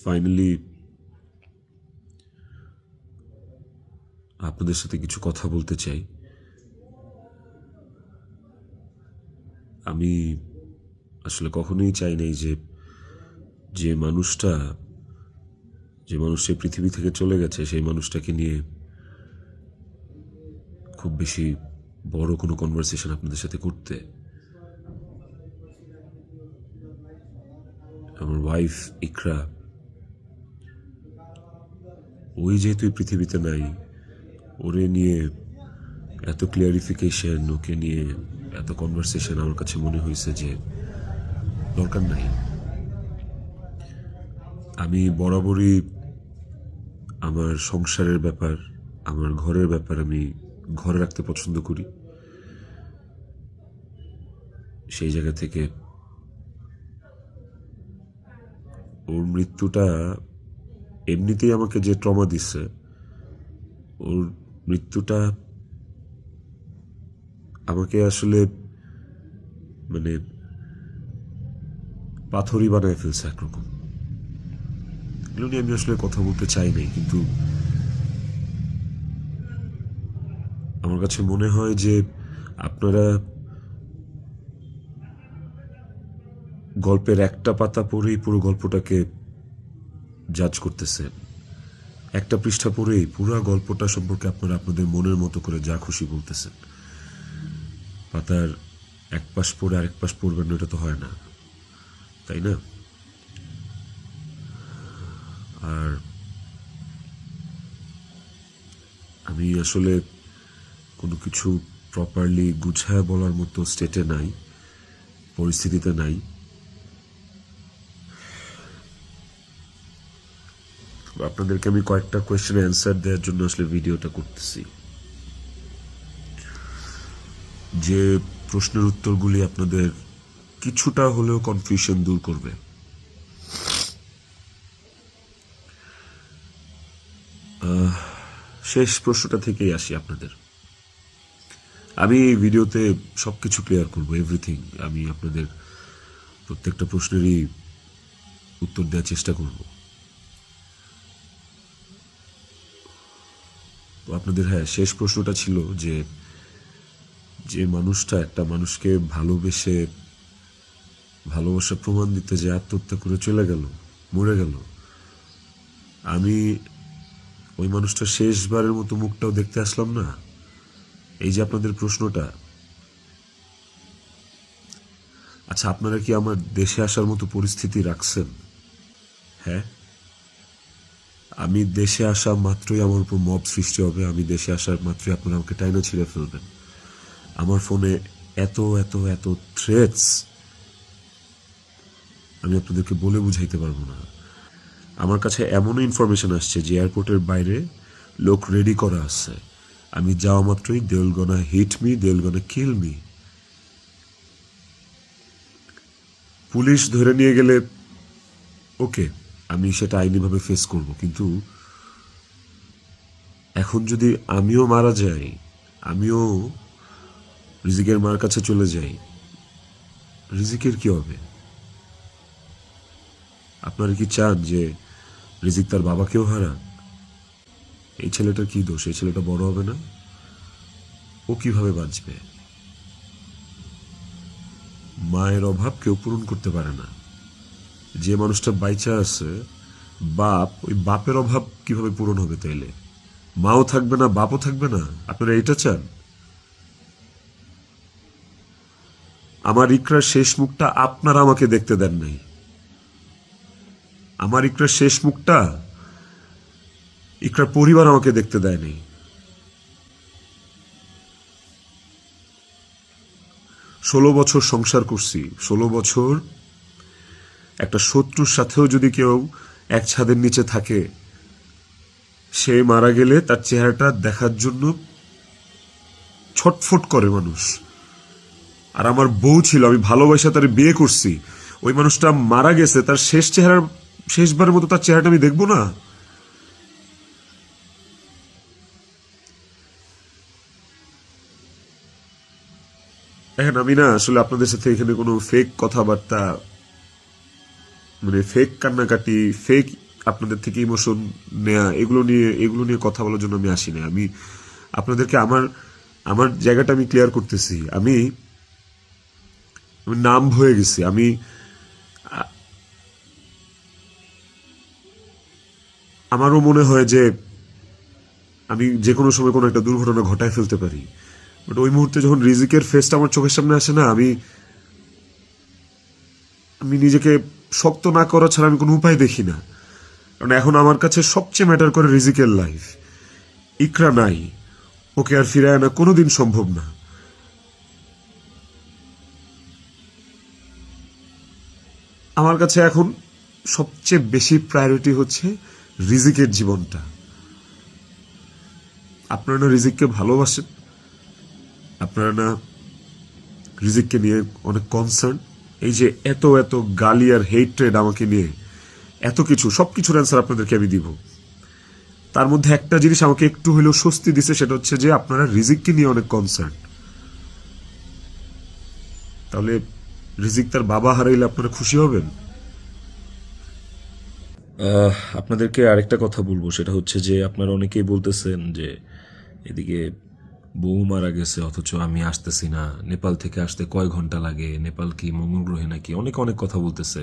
Finally আপনাদের সাথে কিছু কথা বলতে চাই। আমি আসলে কখনোই চাই নাই যে মানুষটা পৃথিবী থেকে চলে গেছে সেই মানুষটাকে নিয়ে খুব বেশি বড় কোনো কনভারসেশন আপনাদের সাথে করতে। আমার ওয়াইফ ইকরা, ওই যেহেতু এই পৃথিবীতে নাই, ওরে নিয়ে এত ক্লিয়ারিফিকেশন, ওকে নিয়ে এত কনভারসেশন আমার কাছে মনে হয়েছে যে দরকার নাই। আমি বরাবরই আমার সংসারের ব্যাপার, আমার ঘরের ব্যাপার আমি ঘরে রাখতে পছন্দ করি। সেই জায়গা থেকে ওর মৃত্যুটা এমনিতেই আমাকে যে ট্রমা দিচ্ছে, ওর মৃত্যুটা আমাকে আসলে মানে পাথরই বানায় ফেলছে একরকম। এগুলো নিয়ে আমি আসলে কথা বলতে চাই নাই, কিন্তু আমার কাছে মনে হয় যে আপনারা গল্পের একটা পাতা পড়েই পুরো গল্পটাকে জাজ করতেছেন। একটা পৃষ্ঠা পড়েই পুরো গল্পটা সম্পর্কে আপনারা আপনাদের মনের মতো করে যা খুশি বলতেছেন। পাতার এক পাশ পড়ে আরেক পাশ পড়বেন না, এটা তো হয় না, তাই না? আর আমি আসলে কোনো কিছু প্রপারলি গুছায় বলার মতো স্টেটে নাই, পরিস্থিতিতে নাই। আপনাদেরকে আমি কয়েকটা কোয়েশ্চেনের অ্যান্সার দেওয়ার জন্য আসলে ভিডিওটা করতেছি, যে প্রশ্নের উত্তরগুলি আপনাদের কিছুটা হলেও কনফিউশন দূর করবে। শেষ প্রশ্নটা থেকেই আসি আপনাদের। আমি এই ভিডিওতে সবকিছু ক্লিয়ার করবো, এভরিথিং। আমি আপনাদের প্রত্যেকটা প্রশ্নেরই উত্তর দেওয়ার চেষ্টা করব। তো আপনাদের শেষ প্রশ্নটা ছিল যে মানুষটা একটা মানুষকে ভালোবাসা প্রমাণ দিতে যে আত্মহত্যা করে চলে গেল, মরে গেল, আমি ওই মানুষটা শেষবারের মতো মুখটাও দেখতে আসলাম না। এই যে আপনাদের প্রশ্নটা, আচ্ছা আপনারা কি আমার দেশে আসার মতো পরিস্থিতি রাখছেন? হ্যাঁ, আমি দেশে আসা মাত্রই আমার উপর মব সৃষ্টি হবে। আমি দেশে আসার মাত্রই আপনারা আমাকে টাইনা ছিঁড়ে ফেলবেন। আমার ফোনে এত এত এত থ্রেটস আমি আপনাদেরকে বলে বুঝাইতে পারবো না। আমার কাছে এমনও ইনফরমেশন আসছে যে এয়ারপোর্টের বাইরে লোক রেডি করা আছে। আমি যাওয়া মাত্রই they will gonna hit me, they will gonna kill me. Police ধরে নিয়ে গেলে ওকে, আমি সেটা আইনিভাবে ফেস করব, কিন্তু এখন যদি আমিও মারা যাই, আমিও রিজিকের মার কাছে চলে যাই, রিজিকের কি হবে? আপনারা কি চান যে রিজিক তার বাবাকেও হারাক? এই ছেলেটার কি দোষ? এই ছেলেটা বড় হবে না? ও কিভাবে বাঁচবে? মায়ের অভাব কেউ পূরণ করতে পারে না। যে মানুষটা বাইচা আছে, ওই বাপের অভাব কিভাবে পূরণ হবে তাইলে? মাও থাকবে না, বাপও থাকবে না? আপনারা এটা চান? আমার ইকরার শেষ মুখটা আপনারা আমাকে দেখতে দেন নাই। আমার ইকরার শেষ মুখটা ইকরার পরিবার আমাকে দেখতে দেয় নাই। 16 বছর সংসার করছি, 16 বছর একটা শত্রুর সাথেও যদি কেউ এক ছাদের নিচে থাকে, সে মারা গেলে তার চেহারাটা দেখার জন্য ছটফট করে মানুষ। আর আমার বউ ছিল, আমি ভালোবাসা তার বিয়ে করছি, ওই মানুষটা মারা গেছে, তার শেষবারের মতো তার চেহারাটা আমি দেখবো না? দেখেন, আমি না আসলে আপনাদের সাথে এখানে কোনো ফেক কথাবার্তা, মানে ফেক কান্নাকাটি, ফেক আপনাদের থেকে ইমোশন নেয়া, এগুলো নিয়ে কথা বলার জন্য আমি আসি না। আমি আপনাদেরকে আমার আমার জায়গাটা আমি ক্লিয়ার করতেছি। আমি নাম হয়ে গেছি। আমারও মনে হয় যে আমি যে কোনো সময় কোনো একটা দুর্ঘটনা ঘটায় ফেলতে পারি, বাট ওই মুহূর্তে যখন রিজিকের ফেসটা আমার চোখের সামনে আসে না, আমি নিজেকে শক্ত না করা ছাড়া আমি কোনো উপায় দেখি না। কারণ এখন আমার কাছে সবচেয়ে ম্যাটার করে রিজিকের লাইফ। ইকরা নাই, ওকে আর ফিরে আনা কোনোদিন সম্ভব না। আমার কাছে এখন সবচেয়ে বেশি প্রায়োরিটি হচ্ছে রিজিকের জীবনটা। আপনারা না রিজিককে ভালোবাসেন, আপনারা না রিজিককে নিয়ে অনেক কনসার্ন। এই যে এত এত গালি আর হেট্রেড আমাকে নিয়ে, এত কিছু, সব কিছুর অ্যান্সার আপনাদেরকে আমি দিব। তার মধ্যে একটা জিনিস আমাকে একটু হলেও স্বস্তি দিছে, সেটা হচ্ছে যে আপনারা রিজিককে নিয়ে অনেক কনসার্ন। তাহলে রিজিক তার বাবা হারাইলে আপনারা খুশি হবেন? আপনাদেরকে আরেকটা কথা বলবো, সেটা হচ্ছে যে আপনারা অনেকেই বলতেছেন যে এদিকে বউ মারা গেছে অথচ আমি আসতেছি না, নেপাল থেকে আসতে কয় ঘন্টা লাগে, নেপাল কি মঙ্গল গ্রহে নাকি, অনেক অনেক কথা বলতেছে।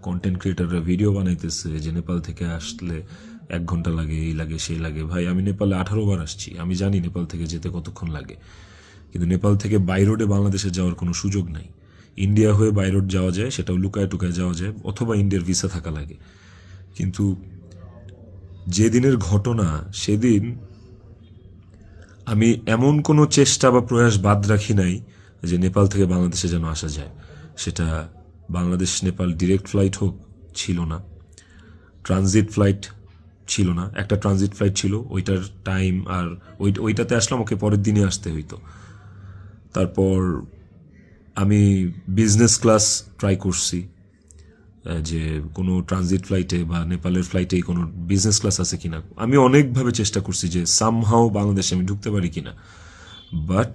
কন্টেন্ট ক্রিয়েটাররা ভিডিও বানাইতেছে যে নেপাল থেকে আসলে 1 ঘন্টা লাগে, এই লাগে সেই লাগে। ভাই, আমি নেপালে 18 বার আসছি, আমি জানি নেপাল থেকে যেতে কতক্ষণ লাগে। কিন্তু নেপাল থেকে বাই রোডে বাংলাদেশে যাওয়ার কোনো সুযোগ নাই। ইন্ডিয়া হয়ে বাই রোড যাওয়া যায়, সেটাও লুকায় টুকায় যাওয়া যায়, অথবা ইন্ডিয়ার ভিসা থাকা লাগে। কিন্তু যেদিনের ঘটনা, সেদিন আমি এমন কোনো চেষ্টা বা প্রয়াস বাদ রাখি নাই যে নেপাল থেকে বাংলাদেশে যেন আসা যায়। সেটা বাংলাদেশ নেপাল ডিরেক্ট ফ্লাইট হোক, ছিল না। ট্রানজিট ফ্লাইট ছিল না, একটা ট্রানজিট ফ্লাইট ছিল, ওইটার টাইম আর ওইটাতে আসলাম, ওকে পরের দিনে আসতে হইতো। তারপর আমি বিজনেস ক্লাস ট্রাই করছি, যে কোনো ট্রানজিট ফ্লাইটে বা নেপালের ফ্লাইটেই কোনো বিজনেস ক্লাস আছে কিনা। আমি অনেকভাবে চেষ্টা করছি যে সামহাও বাংলাদেশে আমি ঢুকতে পারি কিনা, বাট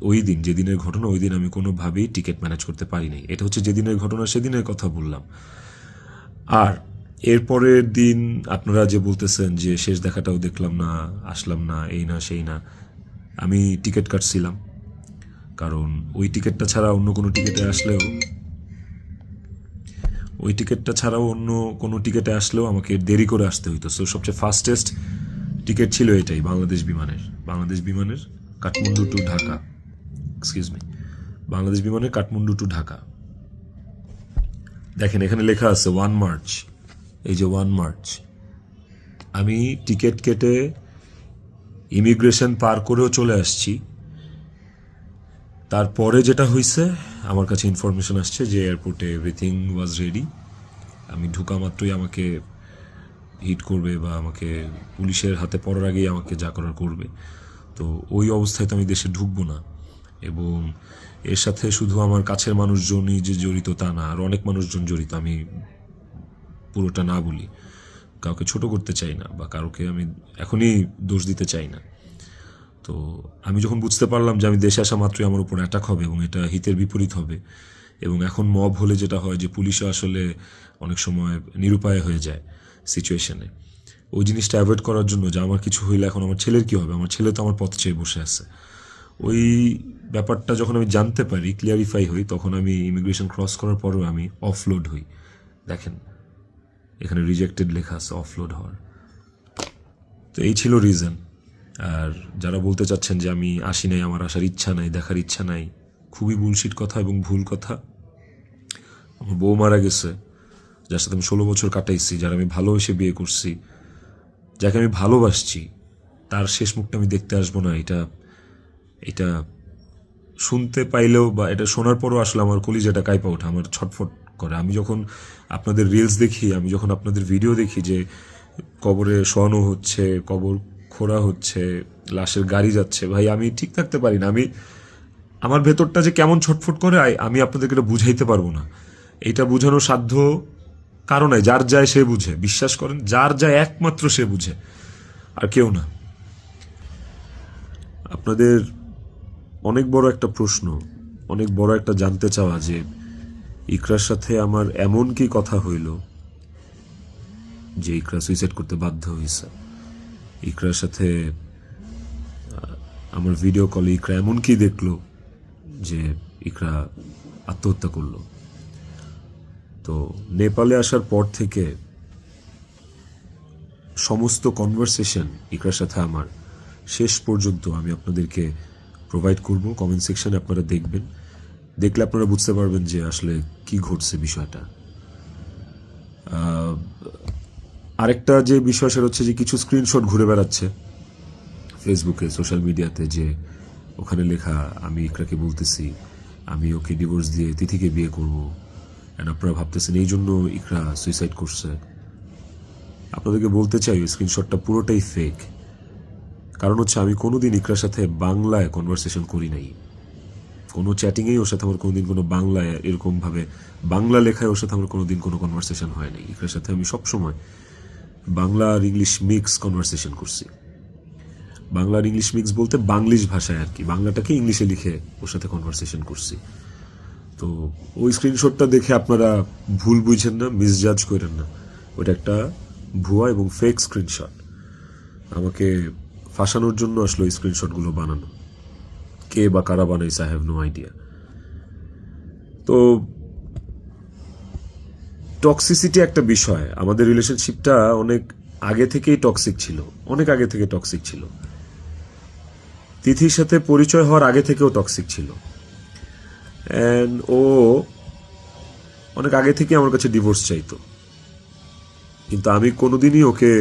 ওই দিন, যেদিনের ঘটনা, ওই দিন আমি কোনোভাবেই টিকিট ম্যানেজ করতে পারি নাই। এটা হচ্ছে যেদিনের ঘটনা, সেদিনের কথা বললাম। আর এরপরের দিন আপনারা যে বলতেছেন যে শেষ দেখাটাও দেখলাম না, আসলাম না, এই না সেই না, আমি টিকিট কাটছিলাম। কারণ ওই টিকিটটা ছাড়া অন্য কোনো টিকিটে আসলেও আমাকে দেরি করে আসতে হইতো। সো সবচেয়ে ফাস্টেস্ট টিকিট ছিল এটাই, বাংলাদেশ বিমানের কাঠমান্ডু টু ঢাকা, বাংলাদেশ বিমানের কাঠমান্ডু টু ঢাকা। দেখেন এখানে লেখা আছে 1 মার্চ, এই যে 1 মার্চ। আমি টিকিট কেটে ইমিগ্রেশন পার করেও চলে আসছি। তারপরে যেটা হয়েছে, আমার কাছে ইনফরমেশন আসছে যে এয়ারপোর্টে এভরিথিং ওয়াজ রেডি। আমি ঢুকা মাত্রই আমাকে হিট করবে বা আমাকে পুলিশের হাতে পড়ার আগেই আমাকে যা করার করবে। তো ওই অবস্থায় তো আমি দেশে ঢুকবো না। এবং এর সাথে শুধু আমার কাছের মানুষজনই যে জড়িত তা না, আর অনেক মানুষজন জড়িত। আমি পুরোটা না বলি, কাউকে ছোট করতে চাই না বা কাউকে আমি এখনই দোষ দিতে চাই না। তো আমি যখন বুঝতে পারলাম যে আমি দেশে আসা মাত্রই আমার উপর অ্যাটাক হবে এবং এটা হিতের বিপরীত হবে, এবং এখন মব হলে যেটা হয় যে পুলিশও আসলে অনেক সময় নিরুপায় হয়ে যায় সিচুয়েশনে, ওই জিনিসটা অ্যাভয়েড করার জন্য যে আমার কিছু হইলে এখন আমার ছেলের কী হবে, আমার ছেলে তো আমার পথ চেয়ে বসে আছে, ওই ব্যাপারটা যখন আমি জানতে পারি, ক্লিয়ারিফাই হই, তখন আমি ইমিগ্রেশন ক্রস করার পরেও আমি অফলোড হই। দেখেন এখানে রিজেক্টেড লেখা আছে, অফলোড হওয়ার। তো এই ছিল রিজন। আর যারা বলতে চাচ্ছেন যে আমি আসি নাই, আমার আসার ইচ্ছা নাই, দেখার ইচ্ছা নাই, খুবই বুলশিট কথা এবং ভুল কথা। আমার বউ মারা গেছে, যার সাথে আমি 16 বছর কাটাইছি, যারা আমি ভালোবেসে বিয়ে করছি, যাকে আমি ভালোবাসছি, তার শেষ মুখটা আমি দেখতে আসবো না, এটা শুনতে পাইলেও বা এটা শোনার পরও আসলে আমার কলিজাটা কাঁপা ওঠে, আমার ছটফট করে। আমি যখন আপনাদের রিলস দেখি, আমি যখন আপনাদের ভিডিও দেখি যে কবরে শোয়ানো হচ্ছে, কবর খোঁড়া হচ্ছে, লাশের গাড়ি যাচ্ছে, ভাই আমি ঠিক থাকতে পারি না। আমার ভেতরটা যে কেমন ছটফট করে, আমি আপনাদেরকে এটা বুঝাইতে পারবো না। এইটা বুঝানোর সাধ্য কারো নাই, যার যায় সে বুঝে, বিশ্বাস করেন, যার যায় একমাত্র সে বুঝে, আর কেউ না। আপনাদের অনেক বড় একটা প্রশ্ন, অনেক বড় একটা জানতে চাওয়া যে ইকরার সাথে আমার এমন কি কথা হইল যে ইকরা সুইসাইড করতে বাধ্য হয়েছে। ইকরার সাথে আমার ভিডিও কলে ইকরা এমন কি দেখলো যে ইকরা আত্মহত্যা করলো। তো নেপালে আসার পর থেকে সমস্ত কনভারসেশন ইকরার সাথে আমার শেষ পর্যন্ত আমি আপনাদেরকে প্রোভাইড করব। কমেন্ট সেকশনে আপনারা দেখবেন, দেখলে আপনারা বুঝতে পারবেন যে আসলে কি ঘটছে বিষয়টা। আরেকটা যে বিষয় সেটা হচ্ছে যে কিছু স্ক্রিনশট ঘুরে বেড়াচ্ছে ফেসবুকে, সোশ্যাল মিডিয়াতে, যে ওখানে লেখা আমি ইকরাকে বলতেছি আমি ওকে ডিভোর্স দিয়ে তিথিকে বিয়ে করব, অ্যান্ড আপনারা ভাবতেছেন এই জন্য ইকরা সুইসাইড করছে। আপনাদেরকে বলতে চাই ওই স্ক্রিনশটটা পুরোটাই ফেক। কারণ হচ্ছে আমি কোনোদিন ইকরার সাথে বাংলায় কনভারসেশন করি নাই, কোনো চ্যাটিংয়েই ওর সাথে আমার কোনোদিন কোনো বাংলায় এরকমভাবে বাংলা লেখায় ওর সাথে আমার কোনোদিন কোনো কনভারসেশন হয় নাই। ইকরার সাথে আমি সবসময় বাংলা আর ইংলিশ মিক্স কনভারসেশন করছি। বাংলা আর ইংলিশ মিক্স বলতে বাংলিশ ভাষায় আর কি, বাংলাটাকে ইংলিশে লিখে ওর সাথে কনভারসেশন করছি। তো ওই স্ক্রিনশটটা দেখে আপনারা ভুল বুঝেন না, মিসজাজ করেন না, ওটা একটা ভুয়া এবং ফেক স্ক্রিনশট। আমাকে ফাঁসানোর জন্য আসলে ওই স্ক্রিনশটগুলো বানানো। কে বা কারা বানাইছে আই হ্যাভ নো আইডিয়া। তো টক্সিসিটি একটা বিষয়, আমাদের রিলেশনশিপটা অনেক আগে থেকেই টক্সিক ছিল, অনেক আগে থেকে টক্সিক ছিল। তিথির সাথে পরিচয় হওয়ার আগে থেকেও টক্সিক ছিল, অ্যান্ড ও অনেক আগে থেকে আমার কাছে ডিভোর্স চাইতো, কিন্তু আমি কোনোদিনই ওকে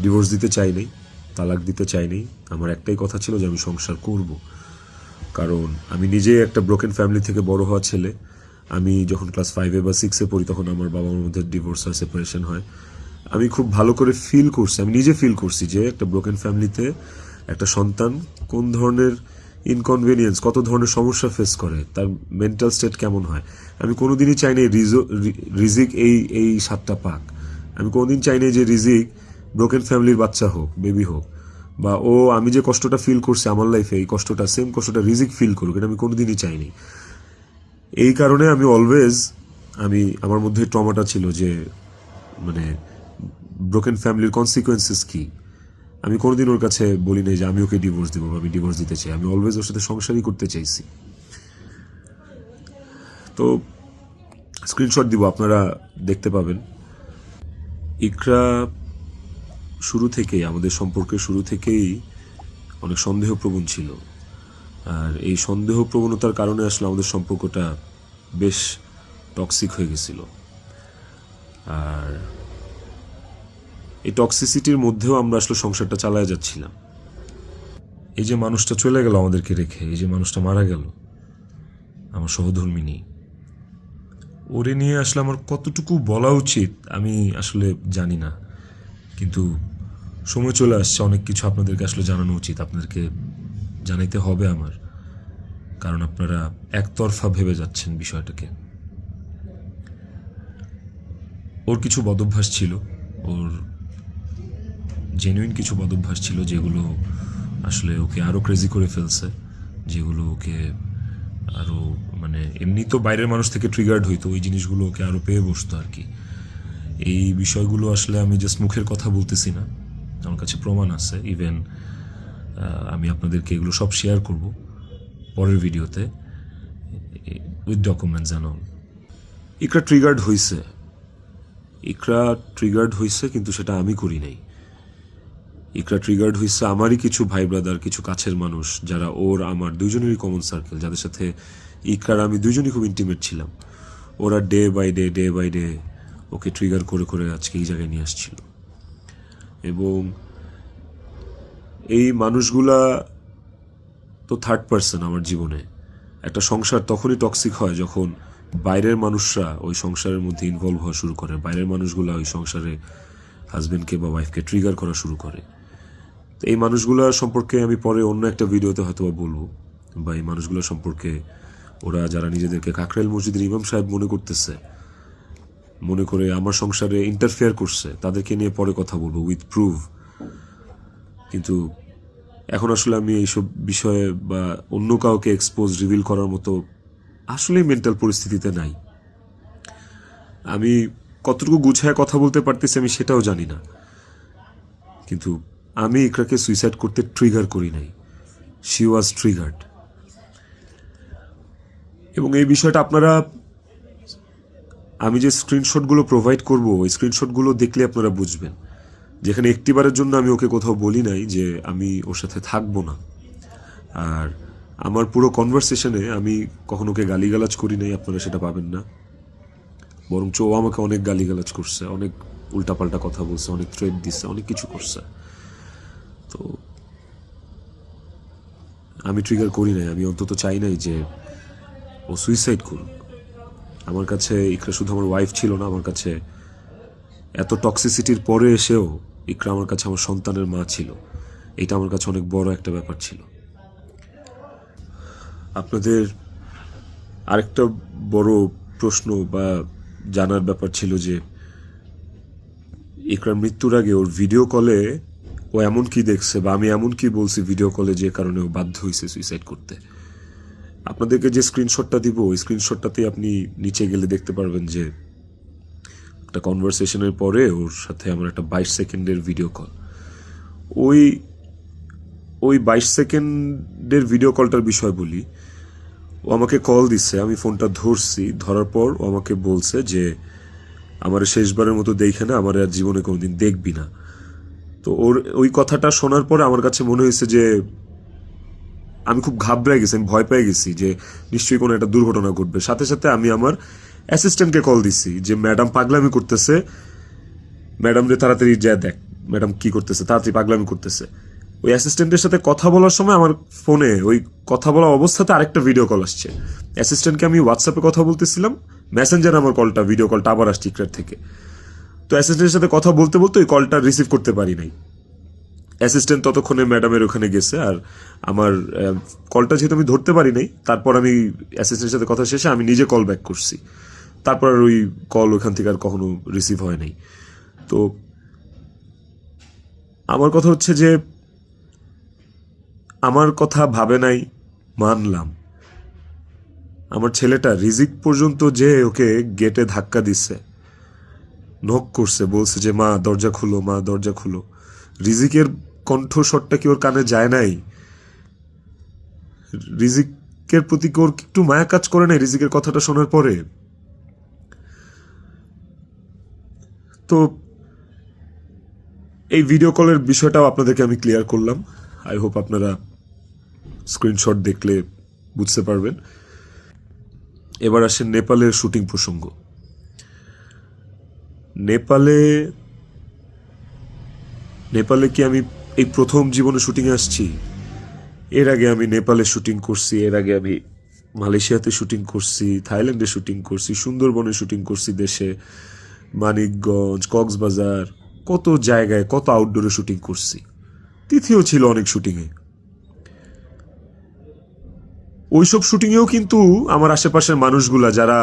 ডিভোর্স দিতে চাইনি, তালাক দিতে চাইনি। আমার একটাই কথা ছিল যে আমি সংসার করব, কারণ আমি নিজে একটা ব্রোকেন ফ্যামিলি থেকে বড় হওয়া ছেলে। আমি যখন ক্লাস 5 বা 6 পড়ি তখন আমার বাবা মার মধ্যে ডিভোর্স আর সেপারেশন হয়। আমি খুব ভালো করে ফিল করছি, আমি নিজে ফিল করছি যে একটা ব্রোকেন ফ্যামিলিতে একটা সন্তান কোন ধরনের ইনকনভেনিয়েন্স, কত ধরনের সমস্যা ফেস করে, তার মেন্টাল স্টেট কেমন হয়। আমি কোনোদিনই চাইনি রিজিক এই স্বাদটা পাক। আমি কোনোদিন চাইনি যে রিজিক ব্রোকেন ফ্যামিলির বাচ্চা হোক, বেবি হোক, বা ও আমি যে কষ্টটা ফিল করছি আমার লাইফে এই কষ্টটা, সেম কষ্টটা রিজিক ফিল করুক, এটা আমি কোনোদিনই চাইনি। এই কারণে আমি অলওয়েজ আমার মধ্যে ট্রমাটা ছিল যে মানে ব্রোকেন ফ্যামিলির কনসিকুয়েন্সেস কি। আমি কোনোদিন ওর কাছে বলি নাই যে আমি ওকে ডিভোর্স দেবো বা আমি ডিভোর্স দিতে চাই। আমি অলওয়েজ ওর সাথে সংসারই করতে চাইছি। তো স্ক্রিনশট দিব, আপনারা দেখতে পাবেন। ইকরা শুরু থেকেই, আমাদের সম্পর্কের শুরু থেকেই অনেক সন্দেহপ্রবণ ছিল, আর এই সন্দেহ প্রবণতার কারণে আসলে আমাদের সম্পর্কটা বেশ টক্সিক হয়ে গেছিল। আর এই টক্সিসিটির মধ্যেও আমরা আসলে সংসারটা চালায় যাচ্ছিলাম। এই যে মানুষটা চলে গেল আমাদেরকে রেখে, এই যে মানুষটা মারা গেল, আমার সহধর্মিনী, ওরে নিয়ে আসলে আমার কতটুকু বলা উচিত আমি আসলে জানি না, কিন্তু সময় চলে আসছে, অনেক কিছু আপনাদেরকে আসলে জানানো উচিত, আপনাদেরকে জানাইতে হবে আমার, কারণ আপনারা একতরফা ভেবে যাচ্ছেন বিষয়টাকে। ওর কিছু বদভ্যাস ছিল, ওর জেনুইন কিছু বদভ্যাস ছিল যেগুলো আসলে ওকে আরও ক্রেজি করে ফেলছে, যেগুলো ওকে আরও মানে এমনি তো বাইরের মানুষ থেকে ট্রিগার্ড হইতো, ওই জিনিসগুলো ওকে আরও পেয়ে বসতো আর কি। এই বিষয়গুলো আসলে আমি জাস্ট মুখের কথা বলতেছি না, আমার কাছে প্রমাণ আছে। ইভেন আমি আপনাদেরকে এগুলো সব শেয়ার করব পরের ভিডিওতে with documents and all. Iqra triggered হয়েছে, কিন্তু সেটা আমি করি নাই। ইকরা ট্রিগার্ড হয়েছে আমারই কিছু ভাই ব্রাদার, কিছু কাছের মানুষ, যারা ওর আমার দুইজনেরই কমন সার্কেল, যাদের সাথে ইকরার আমি দুইজনই খুব ইন্টিমেট ছিলাম। ওরা ডে বাই ডে ওকে ট্রিগার করে করে আজকে এই জায়গায় নিয়ে আসছিল। এবং এই মানুষগুলা তো থার্ড পার্সন আমার জীবনে। একটা সংসার তখনই টক্সিক হয় যখন বাইরের মানুষরা ওই সংসারের মধ্যে ইনভলভ হওয়া শুরু করে, বাইরের মানুষগুলা ওই সংসারে হাজব্যান্ডকে বা ওয়াইফকে ট্রিগার করা শুরু করে। তো এই মানুষগুলা সম্পর্কে আমি পরে অন্য একটা ভিডিওতে হয়তো বলবো, বা এই মানুষগুলো সম্পর্কে ওরা যারা নিজেদেরকে কাকরাইল মসজিদের ইমাম সাহেব মনে করে আমার সংসারে ইন্টারফেয়ার করছে, তাদেরকে নিয়ে পরে কথা বলবো উইথ প্রুফ। কিন্তু এখন আসলে আমি এইসব বিষয়ে বা অন্য কাউকে এক্সপোজ রিভিল করার মতো আসলেই মেন্টাল পরিস্থিতিতে নাই। আমি কতটুকু গুছায় কথা বলতে পারতেছি আমি সেটাও জানি না, কিন্তু আমি ইকরাকে সুইসাইড করতে ট্রিগার করি নাই, শি ওয়াজ ট্রিগার্ড। এবং এই বিষয়টা আপনারা, আমি যে স্ক্রিনশটগুলো প্রোভাইড করব ওই স্ক্রিনশটগুলো দেখলে আপনারা বুঝবেন, যেখানে একটিবারের জন্য আমি ওকে কোথাও বলি নাই যে আমি ওর সাথে থাকবো না। আর আমার পুরো কনভারসেশনে আমি কখনো ওকে গালিগালাজ করি নাই, আপনারা সেটা পাবেন না। বরঞ্চ ও আমাকে অনেক গালিগালাজ করছে, অনেক উল্টাপাল্টা কথা বলছে, অনেক থ্রেট দিচ্ছে, অনেক কিছু করছে। তো আমি ট্রিগার করি নাই, আমি অন্তত চাই নাই যে ও সুইসাইড করুক। আমার কাছে ইকরা শুধু আমার ওয়াইফ ছিল না, আমার কাছে এত টক্সিসিটির পরে এসেও ইকরা আমার কাছে আমার সন্তানের মা ছিল। এটা আমার কাছে অনেক বড় একটা ব্যাপার ছিল। আপনাদের আরেকটা বড় প্রশ্ন বা জানার ব্যাপার ছিল যে ইকরার মৃত্যুর আগে ওর ভিডিও কলে ও এমন কি দেখছে বা আমি এমন কি বলছি ভিডিও কলে যে কারণে ও বাধ্য হয়েছে সুইসাইড করতে। আপনাদেরকে যে স্ক্রিনশটটা দিব ওই স্ক্রিনশটটাতে আপনি নিচে গেলে দেখতে পারবেন যে একটা কনভারসেশনের পরে ওর সাথে আমার একটা 22 সেকেন্ডের ভিডিও কল। ওই 22 সেকেন্ডের ভিডিও কলটার বিষয় বলি। ও আমাকে কল দিচ্ছে, আমি ফোনটা ধরছি, ধরার পর ও আমাকে বলছে যে আমার শেষবারের মতো দেখে না, আমার আর জীবনে কোনোদিন দেখবি না। তো ওর ওই কথাটা শোনার পরে আমার কাছে মনে হয়েছে যে আমি খুব ঘাবড়ে গেছি, আমি ভয় পেয়ে গেছি যে নিশ্চয়ই কোনো একটা দুর্ঘটনা ঘটবে। সাথে সাথে আমি আমার অ্যাসিস্ট্যান্টকে কল দিছি যে ম্যাডাম পাগলামি করতেছে, ম্যাডাম রে তাড়াতাড়ি যা দেখ ম্যাডাম কি করতেছে, তাড়াতাড়ি পাগলামি করতেছে। ওই অ্যাসিস্ট্যান্টের সাথে কথা বলার সময় আমার ফোনে ওই কথা বলা অবস্থাতে আরেকটা ভিডিও কল আসছে। অ্যাসিস্ট্যান্টকে আমি হোয়াটসঅ্যাপে কথা বলতেছিলাম, মেসেঞ্জারে আমার ভিডিও কলটা আবার আসছে ইকরার থেকে। তো অ্যাসিস্ট্যান্টের সাথে কথা বলতে বলতে ওই কলটা রিসিভ করতে পারি নাই। অ্যাসিস্ট্যান্ট ততক্ষণে ম্যাডামের ওখানে গেছে, আর আমার কলটা যেহেতু আমি ধরতে পারি নাই, তারপর আমি অ্যাসিস্ট্যান্টের সাথে কথা শেষে আমি নিজে কল ব্যাক করছি। তারপর আর ওই কল ওখান থেকে আর কখনো রিসিভ হয় নাই। তো আমার কথা হচ্ছে যে আমার কথা ভাবে নাই, মানলাম। আমার ছেলেটা রিজিক পর্যন্ত যে ওকে গেটে ধাক্কা দিচ্ছে, নক করছে, বলছে যে মা দরজা খুলো, মা দরজা খুলো। রিজিকের কণ্ঠস্বরটা কি ওর কানে যায় নাই? রিজিকের প্রতি কি ওর একটু মায়া কাজ করে নাই রিজিকের কথাটা শোনার পরে? তো এই ভিডিও কলের বিষয়টাও আপনাদেরকে আমি ক্লিয়ার করলাম। আই হোপ আপনারা স্ক্রিনশট দেখলে বুঝতে পারবেন। এবার আসেন নেপালের শুটিং প্রসঙ্গ। নেপালে কি আমি এই প্রথম জীবনে শুটিংয়ে আসছি? এর আগে আমি নেপালে শুটিং করছি, এর আগে আমি মালয়েশিয়াতে শুটিং করছি, থাইল্যান্ডে শুটিং করছি, সুন্দরবনে শুটিং করছি, দেশে মানিকগঞ্জ, কক্সবাজার, কত জায়গায় কত আউটডোরে শুটিং করছি। তিথিও ছিল অনেক শুটিংয়ে। ওইসব শুটিংয়েও কিন্তু আমার আশেপাশের মানুষগুলা যারা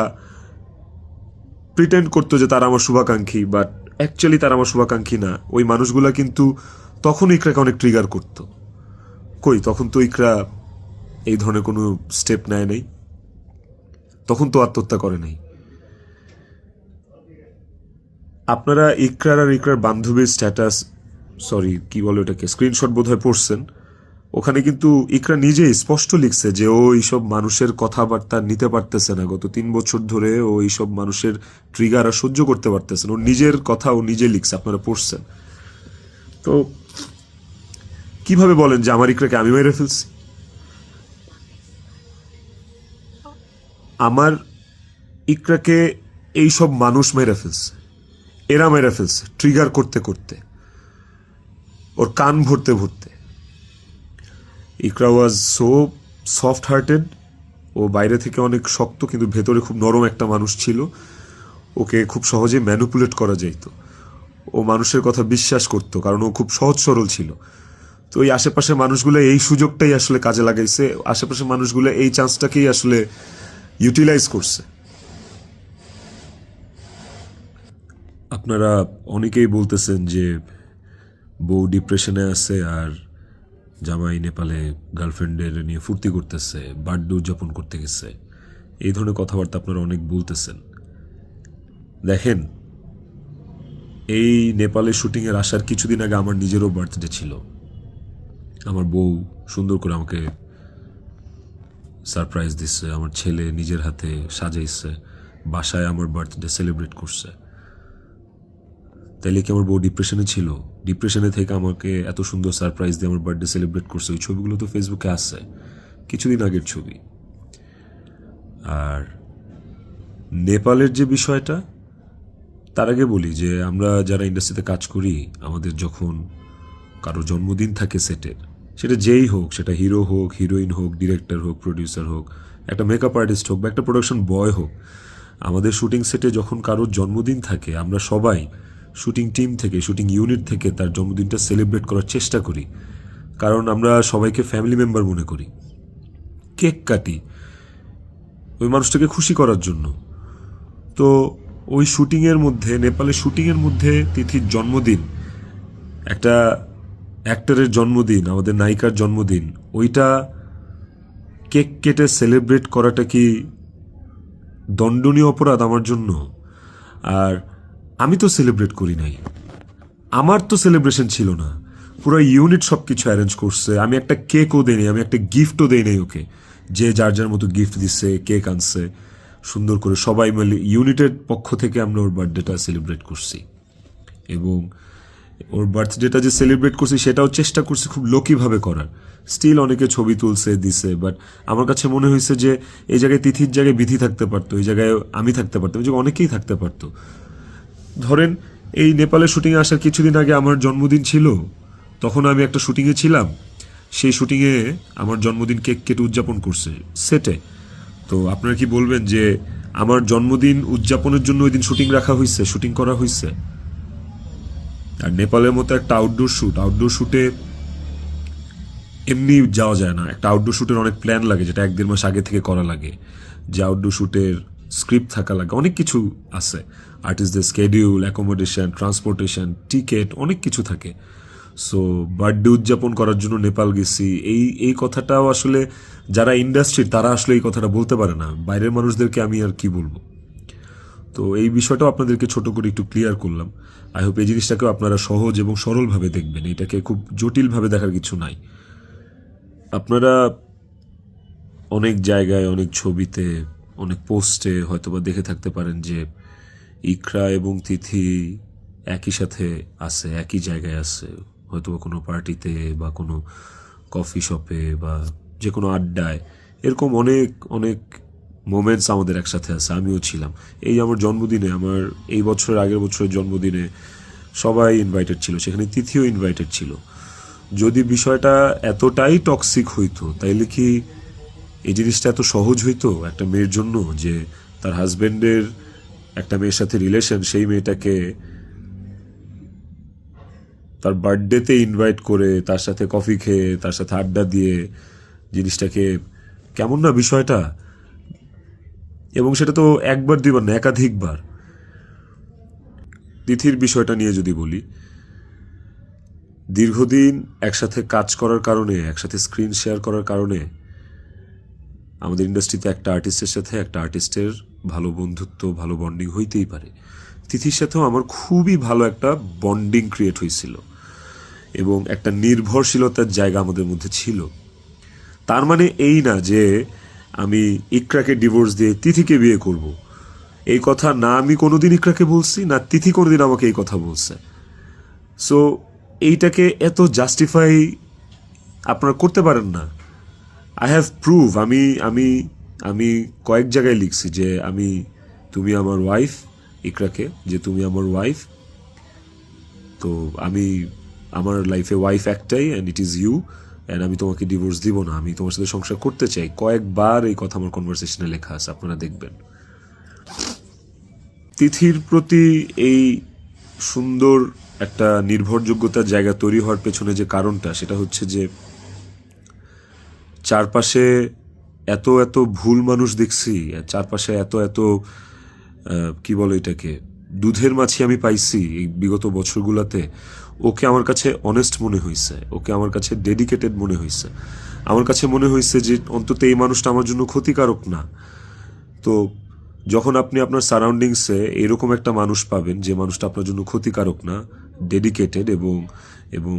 প্রিটেন্ড করতো যে তারা আমার শুভাকাঙ্ক্ষী, বাট অ্যাকচুয়ালি তারা আমার শুভাকাঙ্ক্ষী না, ওই মানুষগুলা কিন্তু তখন ইকরাকে অনেক ট্রিগার করতো। কই, তখন তো ইকরা এই ধরনের কোনো স্টেপ নেয় নাই, তখন তো আত্মহত্যা করে নাই। আপনারা ইকরার আর ইকরার বান্ধবীর স্ট্যাটাস, সরি কি বলে ওটাকে, স্ক্রিনশট বোধহয় পড়ছেন। ওখানে কিন্তু ইকরা নিজেই স্পষ্ট লিখছে যে ও এইসব মানুষের কথাবার্তা নিতে পারতেছে না। গত 3 বছর ধরে ও এইসব মানুষের ট্রিগার আর সহ্য করতে পারতেছে না। ওর নিজের কথা ও নিজে লিখছে, আপনারা পড়ছেন। তো কিভাবে বলেন যে আমার ইকরাকে আমি মেরে ফেলছি? আমার ইকরাকে এইসব মানুষ মেরে ফেলছে, এরা মেরে ফেলছে ট্রিগার করতে করতে, ওর কান ভরতে ভরতে। ইকরা ওয়াজ সো সফট হার্টেড। ও বাইরে থেকে অনেক শক্ত কিন্তু ভেতরে খুব নরম একটা মানুষ ছিল। ওকে খুব সহজে ম্যানিপুলেট করা যেত। ও মানুষের কথা বিশ্বাস করত কারণ ও খুব সহজ সরল ছিল। তো এই আশেপাশের মানুষগুলো এই সুযোগটাই আসলে কাজে লাগাইছে, আশেপাশের মানুষগুলো এই চান্সটাকেই আসলে ইউটিলাইজ করছে। আপনারা অনেকেই বলতেছেন যে বউ ডিপ্রেশনে আছে আর জামাই নেপালে গার্লফ্রেন্ডের নিয়ে ফুর্তি করতেছে, বার্থডে উদযাপন করতে গেছে, এই ধরনের কথাবার্তা আপনারা অনেক বলতেছেন। দেখেন, এই নেপালে শুটিংয়ের আসার কিছুদিন আগে আমার নিজেরও বার্থডে ছিল। আমার বউ সুন্দর করে আমাকে সারপ্রাইজ দিচ্ছে, আমার ছেলে নিজের হাতে সাজাইছে, বাসায় আমার বার্থডে সেলিব্রেট করছে। তাইলে কি আমার বউ ডিপ্রেশনে ছিল? ডিপ্রেশনে থেকে আমাকে এত সুন্দর সারপ্রাইজ দিয়ে আমার বার্থডে সেলিব্রেট করছে। ওই ছবিগুলো তো ফেসবুকে আসছে, কিছুদিন আগের ছবি। আর নেপালের যে বিষয়টা, তার আগে বলি যে আমরা যারা ইন্ডাস্ট্রিতে কাজ করি, আমাদের যখন কারো জন্মদিন থাকে সেটের, সেটা যেই হোক, সেটা হিরো হোক, হিরোইন হোক, ডিরেক্টর হোক, প্রডিউসার হোক, একটা মেকআপ আর্টিস্ট হোক বা একটা প্রোডাকশন বয় হোক, আমাদের শুটিং সেটে যখন কারোর জন্মদিন থাকে, আমরা সবাই শুটিং টিম থেকে, শুটিং ইউনিট থেকে তার জন্মদিনটা সেলিব্রেট করার চেষ্টা করি। কারণ আমরা সবাইকে ফ্যামিলি মেম্বার মনে করি। কেক কাটি ওই মানুষটাকে খুশি করার জন্য। তো ওই শুটিংয়ের মধ্যে, নেপালের শুটিংয়ের মধ্যে তিথির জন্মদিন, একটা অ্যাক্টরের জন্মদিন, আমাদের নায়িকার জন্মদিন, ওইটা কেক কেটে সেলিব্রেট করাটা কি দণ্ডনীয় অপরাধ আমার জন্য? আর আমি তো সেলিব্রেট করি নাই, আমার তো সেলিব্রেশন ছিল না, পুরো ইউনিট সব কিছু অ্যারেঞ্জ করছে। আমি একটা কেকও দেই নাই, আমি একটা গিফটও দেই নাই ওকে। যে যার যার মতো গিফট দিচ্ছে, কেক আনছে, সুন্দর করে সবাই মিলে ইউনিটের পক্ষ থেকে আমরা ওর বার্থডেটা সেলিব্রেট করছি। এবং ওর বার্থডেটা যে সেলিব্রেট করছি সেটাও চেষ্টা করছি খুব লোকিভাবে করার। স্টিল অনেকে ছবি তুলছে, দিছে, বাট আমার কাছে মনে হয়েছে যে এই জায়গায় তিথির জায়গায় বিধি থাকতে পারতো, এই জায়গায় আমি থাকতে পারতাম, এই জায়গায় অনেকেই থাকতে পারতো। ধরেন এই নেপালে শুটিংয়ে আসার কিছুদিন আগে আমার জন্মদিন ছিল, তখন আমি একটা শুটিংয়ে ছিলাম, সেই শুটিংয়ে আমার জন্মদিন কেক কেটে উদযাপন করছে সেটে। তো আপনারা কি বলবেন যে আমার জন্মদিন উদযাপনের জন্য ওই দিন শুটিং রাখা হয়েছে, শুটিং করা হয়েছে? আর নেপালের মতো একটা আউটডোর শ্যুটে এমনি যাওয়া যায় না। একটা আউটডোর শ্যুটের অনেক প্ল্যান লাগে, যেটা 1-1.5 মাস আগে থেকে করা লাগে। যে আউটডোর শ্যুটের স্ক্রিপ্ট থাকা লাগে, অনেক কিছু আছে। আর্টিস্টদের স্কেডিউল, অ্যাকোমোডেশন, ট্রান্সপোর্টেশন, টিকিট, অনেক কিছু থাকে। সো বার্থডে উদযাপন করার জন্য নেপাল গেছি, এই কথাটাও আসলে যারা ইন্ডাস্ট্রির তারা আসলে এই কথাটা বলতে পারে না। বাইরের মানুষদেরকে আমি আর কি বলবো? তো এই বিষয়টাও আপনাদেরকে ছোট করে একটু ক্লিয়ার করলাম। আই হোপ এই জিনিসটাকেও আপনারা সহজ এবং সরলভাবে দেখবেন, এটাকে খুব জটিলভাবে দেখার কিছু নাই। আপনারা অনেক জায়গায়, অনেক ছবিতে, অনেক পোস্টে হয়তোবা দেখে থাকতে পারেন যে ইকরা এবং তিথি একই সাথে আছে, একই জায়গায় আছে, হয়তোবা কোনো পার্টিতে বা কোনো কফি শপে বা যে কোনো আড্ডায়। এরকম অনেক অনেক মোমেন্টস আমাদের একসাথে আছে, আমিও ছিলাম। এই আমার জন্মদিনে, আমার এই বছরের আগের বছরের জন্মদিনে সবাই ইনভাইটেড ছিল, সেখানে তিথিও ইনভাইটেড ছিল। যদি বিষয়টা এতটাই টক্সিক হইতো, তাইলে কি এই জিনিসটা এত সহজ হইতো একটা মেয়ের জন্য যে তার হাজবেন্ডের একটা মেয়ের সাথে রিলেশন, সেই মেয়েটাকে তার বার্থডেতে ইনভাইট করে তার সাথে কফি খেয়ে তার সাথে আড্ডা দিয়ে, জিনিসটাকে কেমন না বিষয়টা? এবং সেটা তো একবার দুইবার না, একাধিকবার। তিথির বিষয়টা নিয়ে যদি বলি, দীর্ঘদিন একসাথে কাজ করার কারণে, একসাথে স্ক্রিন শেয়ার করার কারণে আমাদের ইন্ডাস্ট্রিতে একটা আর্টিস্টের সাথে একটা আর্টিস্টের ভালো বন্ধুত্ব, ভালো বন্ডিং হইতেই পারে। তিথির সাথেও আমার খুবই ভালো একটা বন্ডিং ক্রিয়েট হয়েছিল এবং একটা নির্ভরশীলতার জায়গা আমাদের মধ্যে ছিল। তার মানে এই না যে আমি ইকরাকে ডিভোর্স দিয়ে তিথিকে বিয়ে করব। এই কথা না আমি কোনোদিন ইকরাকে বলছি, না তিথি কোনোদিন আমাকে এই কথা বলছে। সো এইটাকে এত জাস্টিফাই আপনারা করতে পারেন না। আই হ্যাভ প্রুভ, আমি আমি আমি কয়েক জায়গায় লিখছি যে তুমি আমার ওয়াইফ, ইকরাকে, যে তুমি আমার ওয়াইফ। তো আমার লাইফে ওয়াইফ একটাই, and it is you, and আমি তোমাকে ডিভোর্স দিব না, আমি তোমার সাথে সংসার করতে চাই। কয়েকবার এই কথা আমার কনভারসেশনে লেখা আছে, আপনারা দেখবেন। তিথির প্রতি এই সুন্দর একটা নির্ভরযোগ্যতার জায়গা তৈরি হওয়ার পেছনে যে কারণটা, সেটা হচ্ছে যে চারপাশে এত এত ভুল মানুষ দেখছি, চারপাশে এত এত কি বলে এটাকে, দুধের মাছি আমি পাইছি এই বিগত বছরগুলোতে। ওকে আমার কাছে অনেস্ট মনে হয়েছে, ওকে আমার কাছে ডেডিকেটেড মনে হয়েছে, আমার কাছে মনে হয়েছে যে অন্তত এই মানুষটা আমার জন্য ক্ষতিকারক না। তো যখন আপনি আপনার সারাউন্ডিংসে এরকম একটা মানুষ পাবেন যে মানুষটা আপনার জন্য ক্ষতিকারক না, ডেডিকেটেড এবং এবং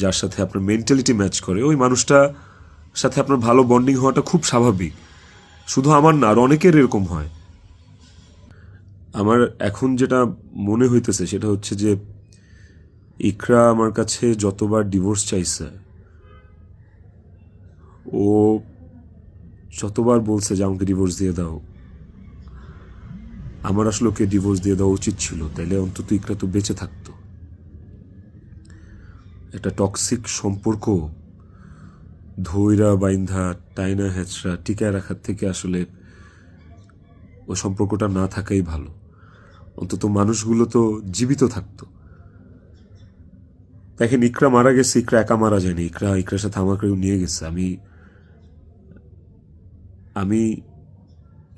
যার সাথে আপনার মেন্টালিটি ম্যাচ করে, ওই মানুষটা সাথে আপনার ভালো বন্ডিং হওয়াটা খুব স্বাভাবিক। শুধু আমার না, আর অনেকের এরকম হয়। আমার এখন যেটা মনে হইতেছে সেটা হচ্ছে যে ইকরা আমার কাছে যতবার ডিভোর্স চাইছে, ও যতবার বলছে যে আমাকে ডিভোর্স দিয়ে দাও, আমার আসলে ওকে ডিভোর্স দিয়ে দেওয়া উচিত ছিল, তাইলে অন্তত ইকরা তো বেঁচে থাকতো। একটা টক্সিক সম্পর্ক ধৈরা বাইন্ধা টাইনা হ্যাচড়া টিকায় রাখার থেকে আসলে ওই সম্পর্কটা না থাকাই ভালো। অন্তত মানুষগুলো তো জীবিত থাকতো। দেখেন, ইকরা মারা গেছে, ইকরা একা মারা যায়নি, ইকরার সাথে আমাকেও নিয়ে গেছে। আমি আমি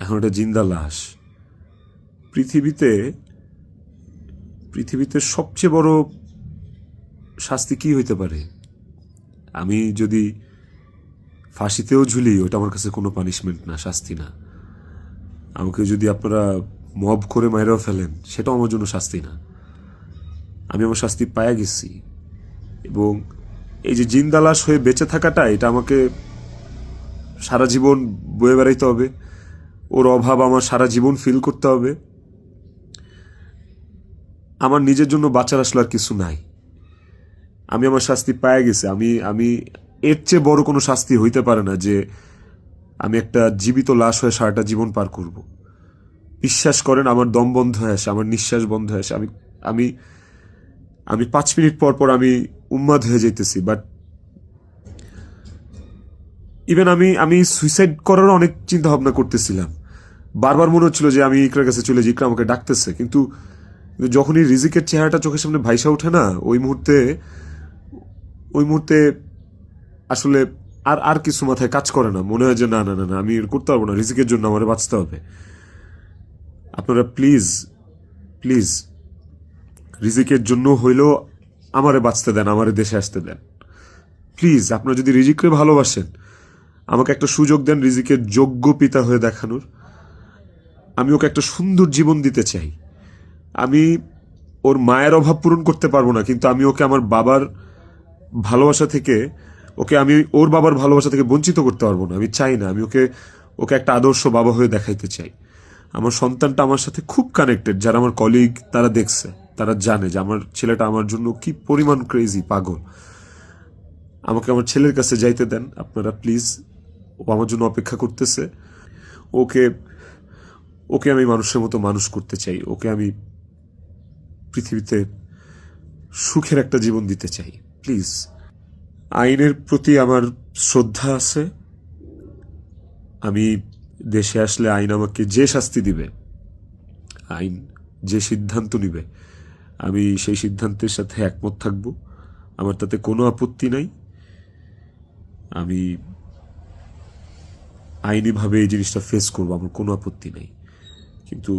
এখন একটা জিন্দা লাশ। পৃথিবীতে পৃথিবীতে সবচেয়ে বড় শাস্তি কি হইতে পারে? আমি যদি ফাঁসিতেও ঝুলি, ওটা আমার কাছে কোনো পানিশমেন্ট না, শাস্তি না। আমাকে যদি আপনারা মব করে মাইরাও ফেলেন, সেটাও আমার জন্য শাস্তি না। আমি আমার শাস্তি পায়া গেছি। এবং এই যে জিন্দা লাশ হয়ে বেঁচে থাকাটা, এটা আমাকে সারা জীবন বয়ে বেড়াইতে হবে। ওর অভাব আমার সারা জীবন ফিল করতে হবে। আমার নিজের জন্য বাঁচার আসলে আর কিছু নাই। আমি আমার শাস্তি পায়ে গেছি। আমি আমি এর চেয়ে বড় কোনো শাস্তি হইতে পারে না যে আমি একটা জীবিত লাশ হয়ে সারাটা জীবন পার করব। বিশ্বাস করেন, আমার দম বন্ধ হয়ে আসে, আমার নিঃশ্বাস বন্ধ হয়ে আসে। আমি আমি আমি 5 মিনিট পর পর আমি উন্মাদ হয়ে যাইতেছি। বাট ইভেন আমি সুইসাইড করার অনেক চিন্তা ভাবনা করতেছিলাম। বারবার মনে হচ্ছিল যে আমি ইকরার কাছে চলে যাই, ইকরা আমাকে ডাকতেছে। কিন্তু যখনই রিজিকের চেহারাটা চোখের সামনে ভাইসা ওঠে না, ওই মুহূর্তে আসলে আর আর কিছু মাথায় কাজ করে না। মনে হয় যে না না না না, আমি করতে পারবো না, রিজিকের জন্য আমার বাঁচতে হবে। আপনারা প্লিজ প্লিজ রিজিকের জন্য হইলেও আমারে বাঁচতে দেন, আমারে দেশে আসতে দেন প্লিজ। আপনারা যদি রিজিককে ভালোবাসেন, আমাকে একটা সুযোগ দেন রিজিকের যোগ্য পিতা হয়ে দেখানোর। আমি ওকে একটা সুন্দর জীবন দিতে চাই। আমি ওর মায়ের অভাব পূরণ করতে পারবো না, কিন্তু আমি ওকে আমার বাবার ভালোবাসা থেকে, আমি ওর বাবার ভালোবাসা থেকে বঞ্চিত করতে পারবো না। আমি চাই না। আমি ওকে ওকে একটা আদর্শ বাবা হয়ে দেখাইতে চাই। আমার সন্তানটা আমার সাথে খুব কানেক্টেড। যারা আমার কলিগ, তারা দেখছে, তারা জানে যে আমার ছেলেটা আমার জন্য কি পরিমাণ ক্রেজি, পাগল। আমাকে আমার ছেলের কাছে যাইতে দেন আপনারা প্লিজ। ও আমার জন্য অপেক্ষা করতেছে। ওকে ওকে আমি মানুষের মতো মানুষ করতে চাই। ওকে আমি পৃথিবীতে সুখের একটা জীবন দিতে চাই। প্লিজ। আইনের প্রতি আমার শ্রদ্ধা আছে। আমি দেশে আসলে আইন আমাকে যে শাস্তি দিবে, আইন যে সিদ্ধান্ত নিবে, আমি সেই সিদ্ধান্তের সাথে একমত থাকব। আমার তাতে কোনো আপত্তি নাই। আমি আইনিভাবে এই জিনিসটা ফেস করবো, আমার কোনো আপত্তি নেই। কিন্তু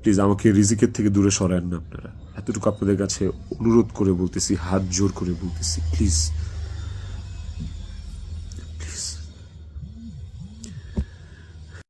প্লিজ আমাকে রিজিকের থেকে দূরে সরান না আপনারা। এতটুকু আপনাদের কাছে অনুরোধ করে বলতেছি, হাত জোর করে বলতেছি, প্লিজ।